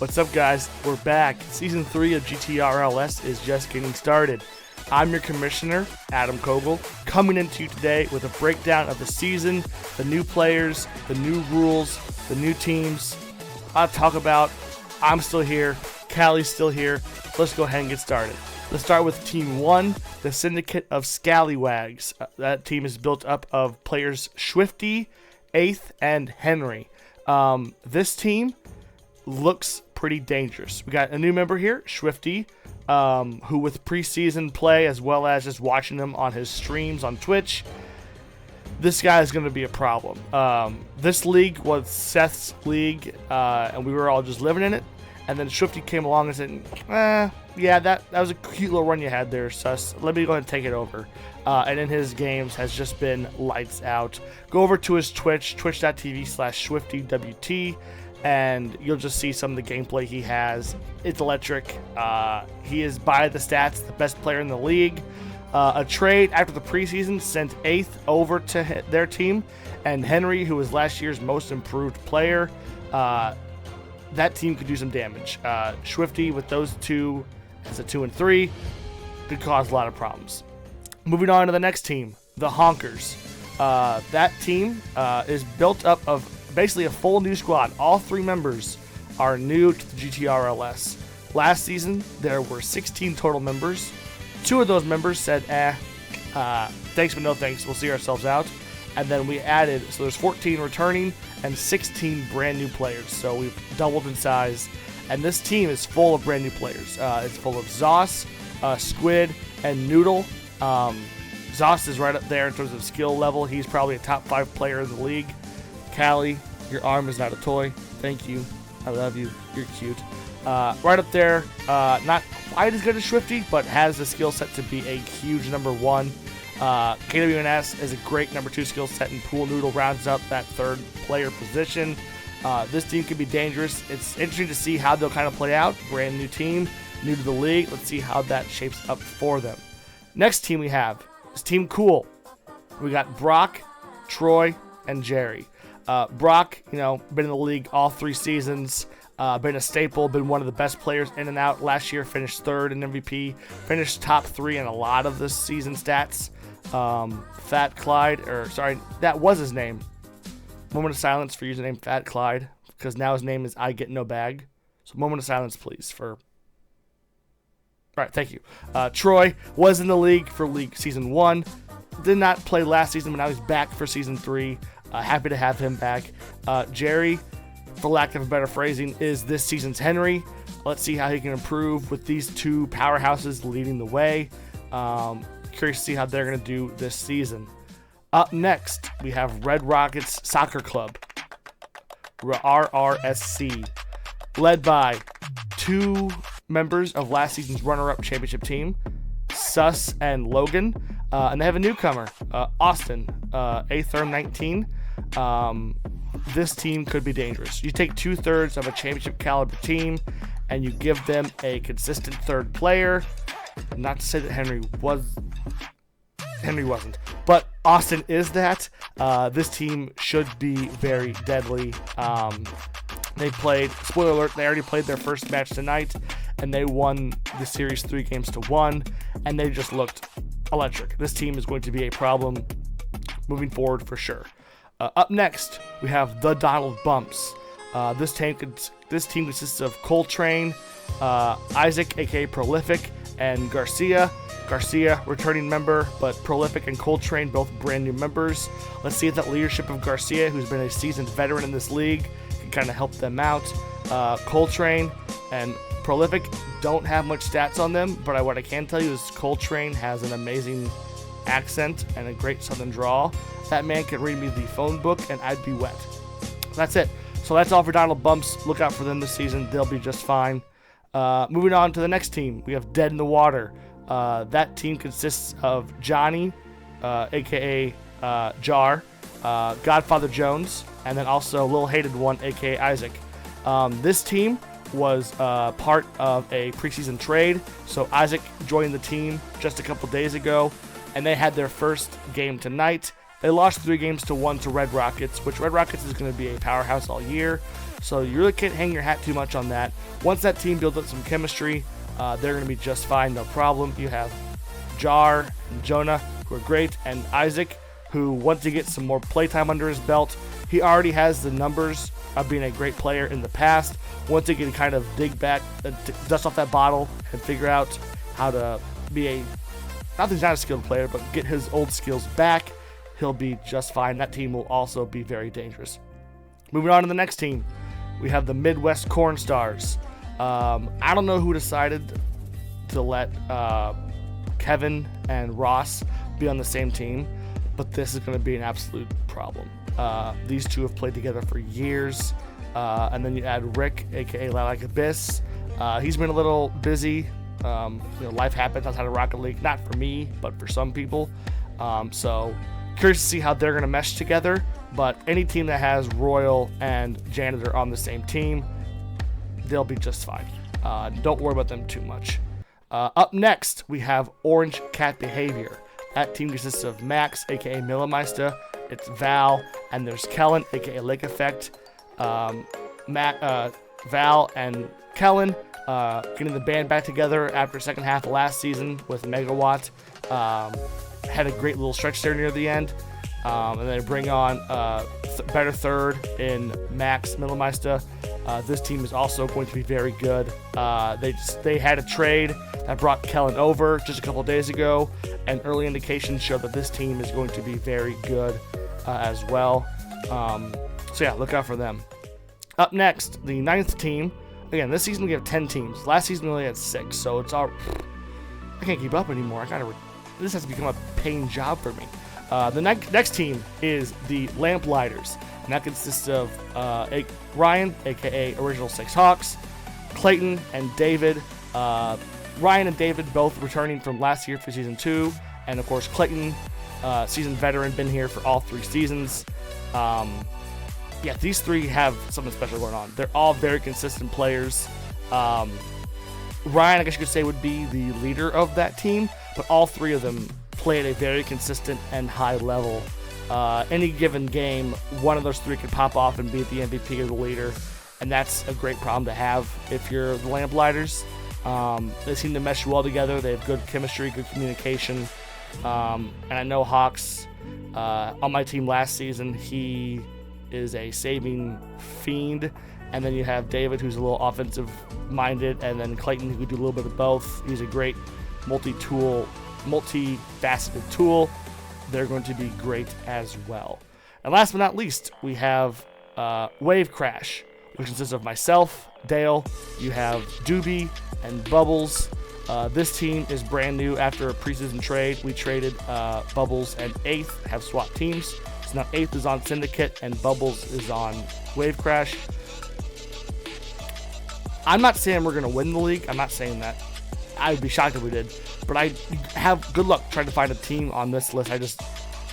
What's up, guys? We're back. Season 3 of GTRLS is just getting started. I'm your commissioner, Adam Kogel, coming into you today with a breakdown of the season, the new players, the new rules, the new teams. I'll talk about. I'm still here. Callie's still here. Let's go ahead and get started. Let's start with Team 1, the Syndicate of Scallywags. That team is built up of players Swifty, Eighth, and Henry. This team looks pretty dangerous. We got a new member here, Swifty, who with preseason play as well as just watching him on his streams on Twitch, this guy is going to be a problem. This league was Seth's league, and we were all just living in it. And then Swifty came along and said, yeah, that was a cute little run you had there, Sus. Let me go ahead and take it over. And in his games has just been lights out. Go over to his Twitch, twitch.tv/SwiftyWT, and you'll just see some of the gameplay he has. It's electric. He is, by the stats, the best player in the league. A trade after the preseason sent Eighth over to their team, and Henry, who was last year's most improved player, that team could do some damage. Swifty with those two as a 2 and 3 could cause a lot of problems. Moving on to the next team, the Honkers. That team is built up of basically a full new squad. All 3 members are new to the GTRLS. Last season, there were 16 total members. 2 of those members said, thanks but no thanks, we'll see ourselves out. And then we added, so there's 14 returning and 16 brand new players. So we've doubled in size. And this team is full of brand new players. It's full of Zoss, Squid, and Noodle. Zoss is right up there in terms of skill level. He's probably a top 5 player in the league. Callie, your arm is not a toy. Thank you. I love you. You're cute. Right up there, not quite as good as Swifty, but has the skill set to be a huge number 1. KWNS is a great number 2 skill set, and Pool Noodle rounds out that 3rd player position. This team could be dangerous. It's interesting to see how they'll kind of play out. Brand new team, new to the league. Let's see how that shapes up for them. Next team we have is Team Cool. We got Brock, Troy, and Jerry. Brock, been in the league all 3 seasons. Been a staple, been one of the best players in and out. Last year finished 3rd in MVP, finished top 3 in a lot of this season stats. Fat Clyde, that was his name. Moment of silence for username Fat Clyde, because now his name is I Get No Bag. So moment of silence, please, for... All right, thank you. Troy was in the league for season 1. Did not play last season, but now he's back for season 3. Happy to have him back. Jerry, for lack of a better phrasing, is this season's Henry. Let's see how he can improve with these 2 powerhouses leading the way. Curious to see how they're going to do this season. Up next, we have Red Rockets Soccer Club, RRSC, led by 2 members of last season's runner-up championship team, Sus and Logan, and they have a newcomer, Austin, Atherm19. This team could be dangerous. You take 2/3 of a championship caliber team, and you give them a consistent 3rd player. Not to say that Henry wasn't, but Austin is that. This team should be very deadly. They played, spoiler alert, they already played their first match tonight, and they won the series 3 games to 1, and they just looked electric. This team is going to be a problem moving forward for sure. Up next, we have the Donald Bumps. This team consists of Coltrane, Isaac, aka Prolific, and Garcia. Garcia, returning member, but Prolific and Coltrane, both brand new members. Let's see if that leadership of Garcia, who's been a seasoned veteran in this league, can kind of help them out. Coltrane and Prolific don't have much stats on them, but what I can tell you is Coltrane has an amazing accent and a great southern drawl. That man could read me the phone book and I'd be wet. That's it. So that's all for Donald Bumps. Look out for them this season. They'll be just fine. Moving on to the next team, we have Dead in the Water. That team consists of Johnny, aka Jar, Godfather Jones, and then also Lil Hated One, aka Isaac. This team was part of a preseason trade, so Isaac joined the team just a couple days ago, and they had their first game tonight, They lost 3-1 to Red Rockets, which Red Rockets is going to be a powerhouse all year. So you really can't hang your hat too much on that. Once that team builds up some chemistry, they're going to be just fine, no problem. You have Jar and Jonah, who are great, and Isaac, who wants to get some more playtime under his belt. He already has the numbers of being a great player in the past. Once he can kind of dig back, dust off that bottle, and figure out how to be not that he's not a skilled player, but get his old skills back, he'll be just fine. That team will also be very dangerous. Moving on to the next team, we have the Midwest Corn Stars. I don't know who decided to let Kevin and Ross be on the same team, but this is going to be an absolute problem. These two have played together for years, and then you add Rick, aka Lilac Abyss. He's been a little busy. Life happens outside of Rocket League, not for me, but for some people. So curious to see how they're going to mesh together. But any team that has Royal and Janitor on the same team, they'll be just fine. Don't worry about them too much. Up next, we have Orange Cat Behavior. That team consists of Max, aka Millimeister. It's Val, and there's Kellen, aka Lake Effect. Val and Kellen getting the band back together after second half of last season with Megawatt. Had a great little stretch there near the end. And they bring on better third in Max Millimeister. This team is also going to be very good. They had a trade that brought Kellen over just a couple days ago, and early indications show that this team is going to be very good as well. So yeah, look out for them. Up next, the 9th team. Again, this season we have 10 teams. Last season we only had 6, so it's all. I can't keep up anymore. This has become a paying job for me. The next team is the Lamplighters, and that consists of Ryan, aka Original Six Hawks, Clayton, and David. Ryan and David both returning from last year for Season 2, and of course Clayton, seasoned veteran, been here for all 3 seasons. These 3 have something special going on. They're all very consistent players. Ryan, I guess you could say, would be the leader of that team, but all 3 of them play at a very consistent and high level. Any given game, one of those 3 could pop off and be the MVP or the leader, and that's a great problem to have if you're the Lamplighters. They seem to mesh well together. They have good chemistry, good communication, and I know Hawks on my team last season, he is a saving fiend, and then you have David, who's a little offensive minded, and then Clayton, who could do a little bit of both. He's a great multifaceted tool. They're going to be great as well. And last but not least, we have Wave Crash, which consists of myself, Dale. You have Doobie and Bubbles. This team is brand new after a preseason trade. We traded Bubbles and Eighth, have swapped teams. So now Eighth is on Syndicate and Bubbles is on Wave Crash. I'm not saying we're going to win the league. I'm not saying that. I would be shocked if we did. But I have good luck trying to find a team on this list I just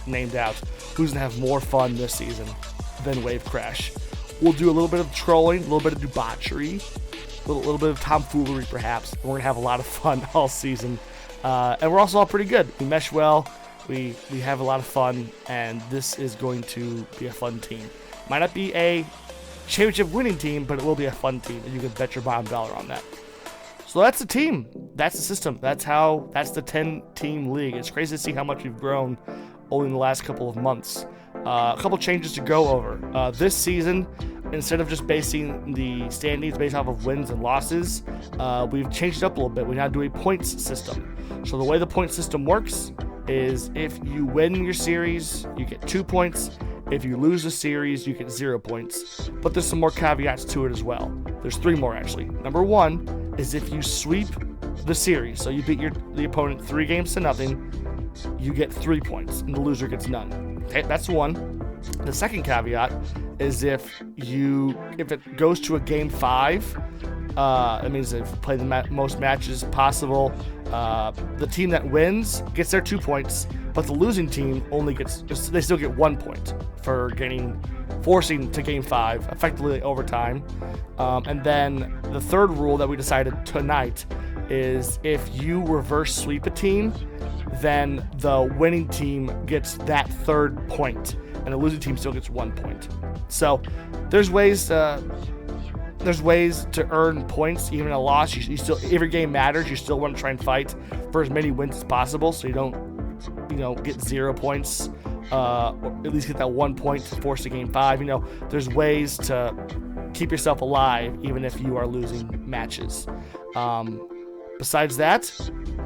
named out who's going to have more fun this season than Wave Crash. We'll do a little bit of trolling, a little bit of debauchery, a little bit of tomfoolery perhaps. We're going to have a lot of fun all season. And we're also all pretty good. We mesh well. We have a lot of fun. And this is going to be a fun team. Might not be a championship winning team, but it will be a fun team. And you can bet your bottom dollar on that. So that's the team. That's the system. That's the 10-team league. It's crazy to see how much we've grown only in the last couple of months. A couple changes to go over. This season, instead of just basing the standings based off of wins and losses, we've changed it up a little bit. We now do a points system. So the way the point system works is if you win your series, you get 2 points. If you lose a series, you get 0 points. But there's some more caveats to it as well. There's 3 more actually. Number 1 is if you sweep the series, so you beat the opponent 3-0, you get 3 points, and the loser gets none. Okay, that's 1. The second caveat is if it goes to a game 5, that means if you play the most matches possible, the team that wins gets their 2 points, but the losing team they still get 1 point for forcing to game 5, effectively overtime. And then the third rule that we decided tonight is if you reverse sweep a team, then the winning team gets that third point, and the losing team still gets 1 point. So there's ways to earn points even in a loss. You still, every game matters. You still want to try and fight for as many wins as possible, so you don't get 0 points, or at least get that 1 point to force a game 5. There's ways to keep yourself alive even if you are losing matches. Besides that,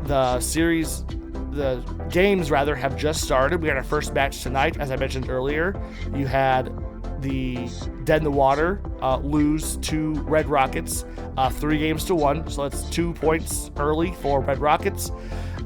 the games have just started. We had our first match tonight. As I mentioned earlier, you had the Dead in the Water lose to Red Rockets 3-1, so that's 2 points early for Red Rockets,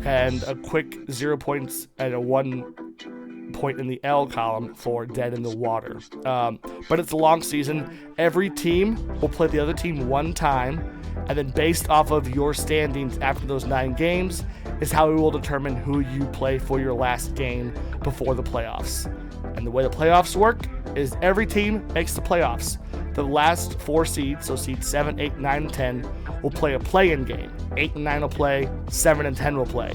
and a quick 0 points and a 1 point in the L column for Dead in the Water. But it's a long season. Every team will play the other team 1 time, and then based off of your standings after those 9 games is how we will determine who you play for your last game before the playoffs. And the way the playoffs work is every team makes the playoffs. The last 4 seeds, so seeds 7, 8, 9, and 10, will play a play-in game. 8 and 9 will play, 7 and 10 will play.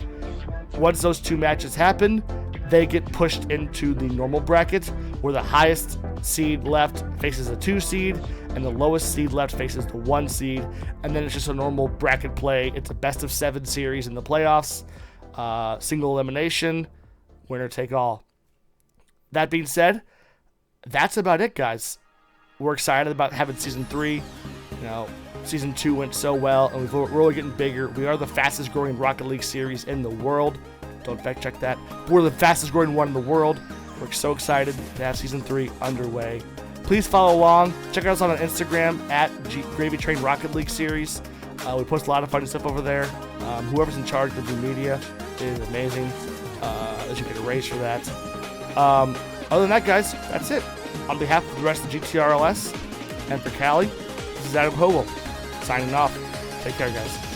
Once those 2 matches happen, they get pushed into the normal bracket, where the highest seed left faces a 2 seed, and the lowest seed left faces the 1 seed, and then it's just a normal bracket play. It's a best-of-7 series in the playoffs, single elimination, winner take all. That being said, that's about it, guys. We're excited about having Season 3. Season 2 went so well, and we're really getting bigger. We are the fastest-growing Rocket League series in the world. Don't fact-check that. We're the fastest-growing one in the world. We're so excited to have Season 3 underway. Please follow along. Check us out on Instagram at Gravy Train Rocket League Series. We post a lot of fun stuff over there. Whoever's in charge of the media is amazing. They should get a raise for that. Other than that, guys, that's it. On behalf of the rest of GTRLS and for Callie, this is Adam Howell signing off. Take care, guys.